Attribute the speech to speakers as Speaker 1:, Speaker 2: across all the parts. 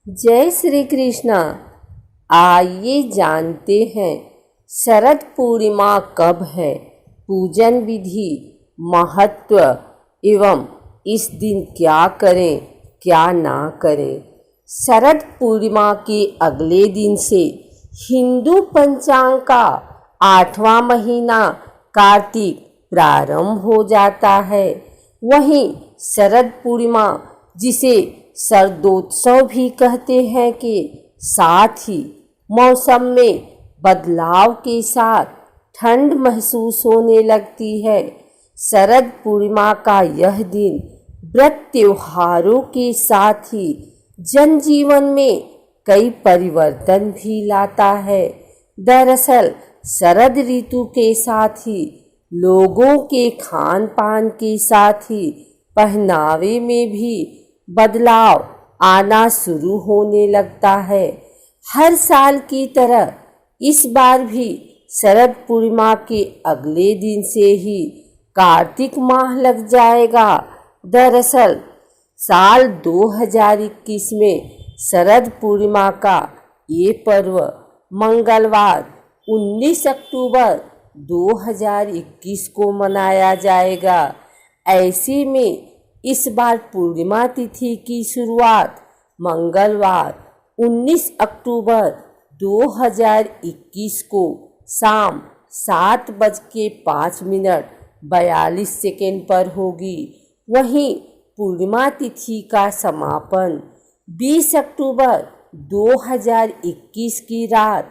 Speaker 1: जय श्री कृष्णा। आइए जानते हैं शरद पूर्णिमा कब है, पूजन विधि, महत्व एवं इस दिन क्या करें क्या ना करें। शरद पूर्णिमा के अगले दिन से हिंदू पंचांग का 8वां महीना कार्तिक प्रारंभ हो जाता है। वहीं शरद पूर्णिमा, जिसे शरदोत्सव भी कहते हैं, के साथ ही मौसम में बदलाव के साथ ठंड महसूस होने लगती है। शरद पूर्णिमा का यह दिन व्रत त्योहारों के साथ ही जनजीवन में कई परिवर्तन भी लाता है। दरअसल शरद ऋतु के साथ ही लोगों के खान पान के साथ ही पहनावे में भी बदलाव आना शुरू होने लगता है। हर साल की तरह इस बार भी शरद पूर्णिमा के अगले दिन से ही कार्तिक माह लग जाएगा। दरअसल साल 2021 में शरद पूर्णिमा का ये पर्व मंगलवार 19 अक्टूबर 2021 को मनाया जाएगा। ऐसे में इस बार पूर्णिमा तिथि की शुरुआत मंगलवार 19 अक्टूबर 2021 को शाम 7:05 पर होगी। वहीं पूर्णिमा तिथि का समापन 20 अक्टूबर 2021 की रात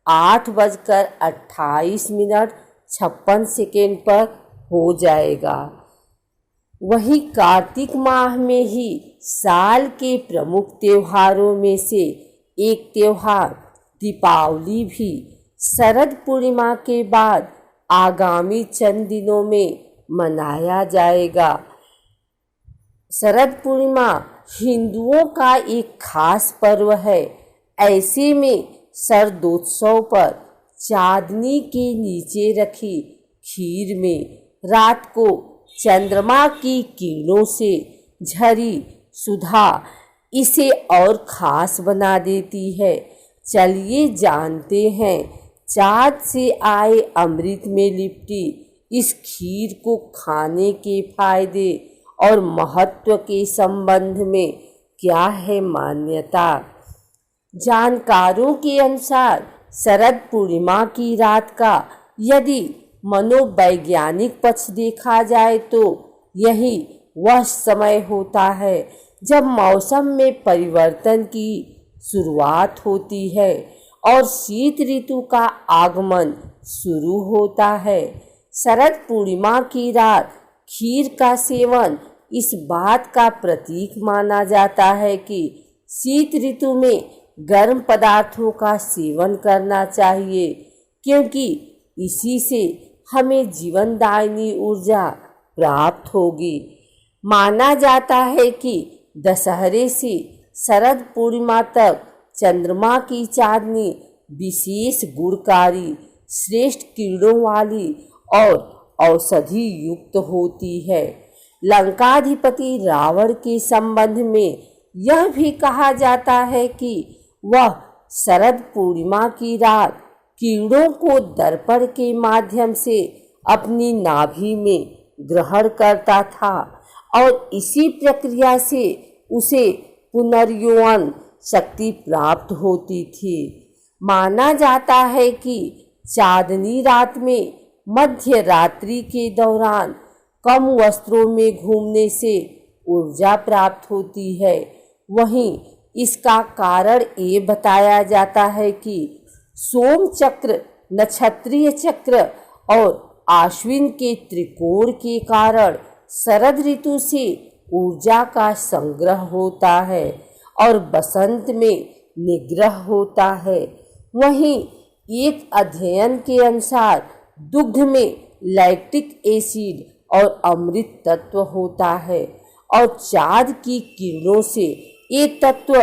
Speaker 1: 8:28 पर हो जाएगा। वहीं कार्तिक माह में ही साल के प्रमुख त्योहारों में से एक त्योहार दीपावली भी शरद पूर्णिमा के बाद आगामी चंद दिनों में मनाया जाएगा। शरद पूर्णिमा हिंदुओं का एक खास पर्व है। ऐसे में शरदोत्सव पर चांदनी के नीचे रखी खीर में रात को चंद्रमा की किरणों से झरी सुधा इसे और खास बना देती है। चलिए जानते हैं चाँद से आए अमृत में लिपटी इस खीर को खाने के फायदे और महत्व के संबंध में क्या है मान्यता। जानकारों के अनुसार शरद पूर्णिमा की रात का यदि मनोवैज्ञानिक पक्ष देखा जाए तो यही वह समय होता है जब मौसम में परिवर्तन की शुरुआत होती है और शीत ऋतु का आगमन शुरू होता है। शरद पूर्णिमा की रात खीर का सेवन इस बात का प्रतीक माना जाता है कि शीत ऋतु में गर्म पदार्थों का सेवन करना चाहिए, क्योंकि इसी से हमें जीवनदायिनी ऊर्जा प्राप्त होगी। माना जाता है कि दशहरे से शरद पूर्णिमा तक चंद्रमा की चांदनी विशेष गुणकारी, श्रेष्ठ किरणों वाली और औषधि युक्त होती है। लंकाधिपति रावण के संबंध में यह भी कहा जाता है कि वह शरद पूर्णिमा की रात कीड़ों को दर्पण के माध्यम से अपनी नाभि में ग्रहण करता था और इसी प्रक्रिया से उसे पुनर्यौवन शक्ति प्राप्त होती थी। माना जाता है कि चांदनी रात में मध्य रात्रि के दौरान कम वस्त्रों में घूमने से ऊर्जा प्राप्त होती है। वहीं इसका कारण ये बताया जाता है कि सोम चक्र, नक्षत्रीय चक्र और आश्विन के त्रिकोण के कारण शरद ऋतु से ऊर्जा का संग्रह होता है और बसंत में निग्रह होता है। वहीं एक अध्ययन के अनुसार दुग्ध में लैक्टिक एसिड और अमृत तत्व होता है और चाँद की किरणों से ये तत्व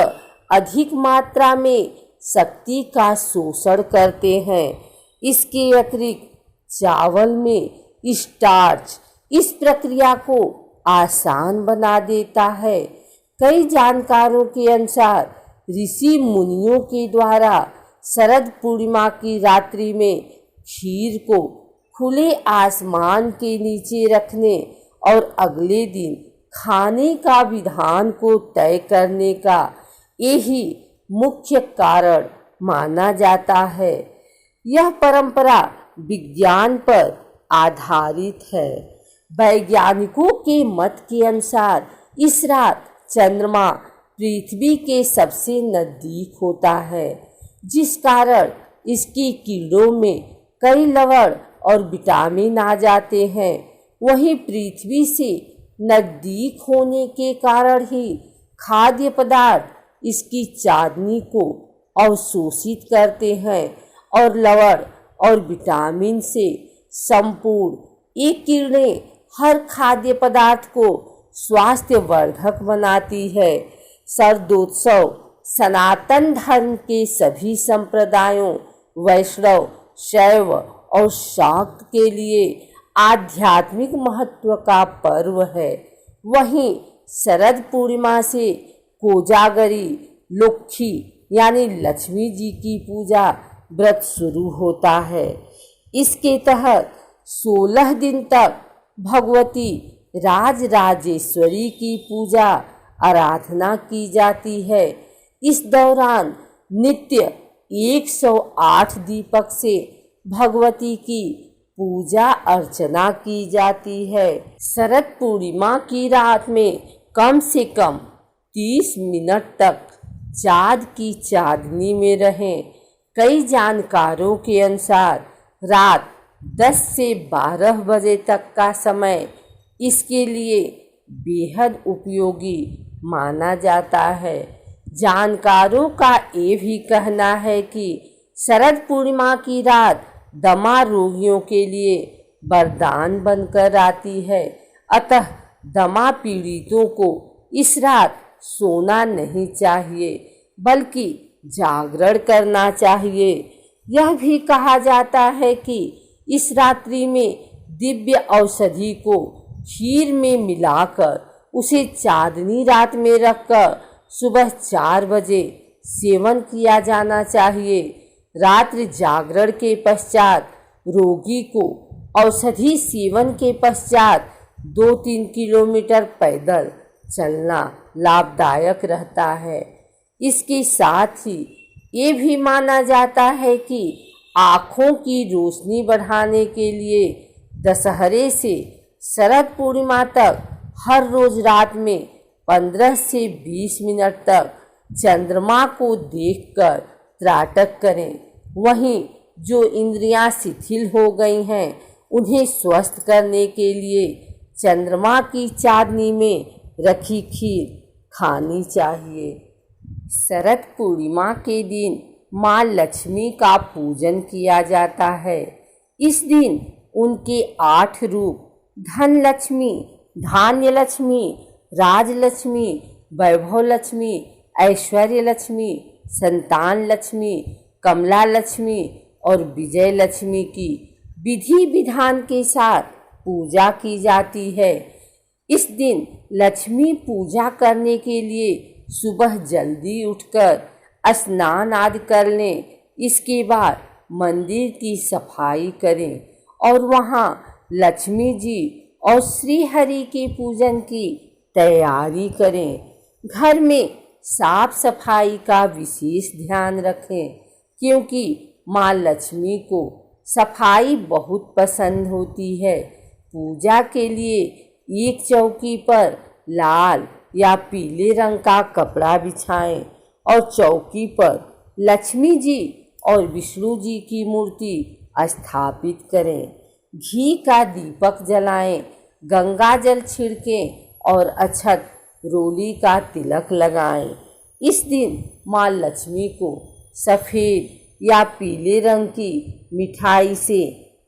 Speaker 1: अधिक मात्रा में शक्ति का शोषण करते हैं। इसके अतिरिक्त चावल में स्टार्च इस प्रक्रिया को आसान बना देता है। कई जानकारों के अनुसार ऋषि मुनियों के द्वारा शरद पूर्णिमा की रात्रि में खीर को खुले आसमान के नीचे रखने और अगले दिन खाने का विधान को तय करने का यही मुख्य कारण माना जाता है। यह परंपरा विज्ञान पर आधारित है। वैज्ञानिकों के मत के अनुसार इस रात चंद्रमा पृथ्वी के सबसे नजदीक होता है, जिस कारण इसकी किरणों में कई लवण और विटामिन आ जाते हैं। वहीं पृथ्वी से नजदीक होने के कारण ही खाद्य पदार्थ इसकी चांदनी को अवशोषित करते हैं और लवण और विटामिन से संपूर्ण ये किरणें हर खाद्य पदार्थ को स्वास्थ्यवर्धक बनाती है। शरदोत्सव सनातन धर्म के सभी संप्रदायों वैष्णव, शैव और शाक्त के लिए आध्यात्मिक महत्व का पर्व है। वहीं शरद पूर्णिमा से कोजागरी लक्ष्मी यानी लक्ष्मी जी की पूजा व्रत शुरू होता है। इसके तहत 16 दिन तक भगवती राजराजेश्वरी की पूजा आराधना की जाती है। इस दौरान नित्य 108 दीपक से भगवती की पूजा अर्चना की जाती है। शरद पूर्णिमा की रात में कम से कम 30 मिनट तक चाँद की चांदनी में रहें। कई जानकारों के अनुसार रात 10 से 12 बजे तक का समय इसके लिए बेहद उपयोगी माना जाता है। जानकारों का ये भी कहना है कि शरद पूर्णिमा की रात दमा रोगियों के लिए वरदान बनकर आती है। अतः दमा पीड़ितों को इस रात सोना नहीं चाहिए, बल्कि जागरण करना चाहिए। यह भी कहा जाता है कि इस रात्रि में दिव्य औषधि को खीर में मिलाकर उसे चांदनी रात में रखकर सुबह 4 बजे सेवन किया जाना चाहिए। रात्रि जागरण के पश्चात रोगी को औषधि सेवन के पश्चात 2-3 किलोमीटर पैदल चलना लाभदायक रहता है। इसके साथ ही ये भी माना जाता है कि आँखों की रोशनी बढ़ाने के लिए दशहरे से शरद पूर्णिमा तक हर रोज रात में 15 से 20 मिनट तक चंद्रमा को देखकर त्राटक करें। वहीं जो इंद्रियां शिथिल हो गई हैं उन्हें स्वस्थ करने के लिए चंद्रमा की चांदनी में रखी खीर खानी चाहिए। शरद पूर्णिमा के दिन माँ लक्ष्मी का पूजन किया जाता है। इस दिन उनके 8 रूप धन लक्ष्मी, धान्य लक्ष्मी, राजलक्ष्मी, वैभव लक्ष्मी, ऐश्वर्य लक्ष्मी, संतान लक्ष्मी, कमला लक्ष्मी और विजय लक्ष्मी की विधि विधान के साथ पूजा की जाती है। इस दिन लक्ष्मी पूजा करने के लिए सुबह जल्दी उठकर स्नान आदि कर लें। इसके बाद मंदिर की सफाई करें और वहाँ लक्ष्मी जी और श्री हरि के पूजन की तैयारी करें। घर में साफ सफाई का विशेष ध्यान रखें, क्योंकि माँ लक्ष्मी को सफाई बहुत पसंद होती है। पूजा के लिए एक चौकी पर लाल या पीले रंग का कपड़ा बिछाएं और चौकी पर लक्ष्मी जी और विष्णु जी की मूर्ति स्थापित करें। घी का दीपक जलाएं, गंगा जल छिड़कें और अक्षत रोली का तिलक लगाएं। इस दिन माँ लक्ष्मी को सफ़ेद या पीले रंग की मिठाई से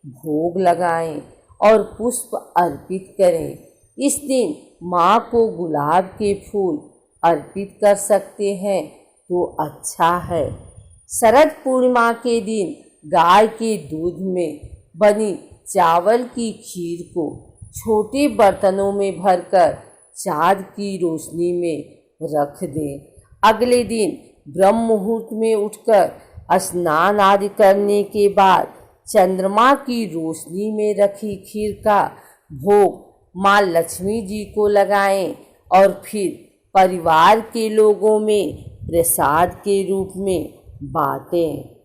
Speaker 1: भोग लगाएं और पुष्प अर्पित करें। इस दिन माँ को गुलाब के फूल अर्पित कर सकते हैं तो अच्छा है। शरद पूर्णिमा के दिन गाय के दूध में बनी चावल की खीर को छोटे बर्तनों में भरकर चाँद की रोशनी में रख दें। अगले दिन ब्रह्म मुहूर्त में उठकर स्नान आदि करने के बाद चंद्रमा की रोशनी में रखी खीर का भोग माँ लक्ष्मी जी को लगाएं और फिर परिवार के लोगों में प्रसाद के रूप में बांटें।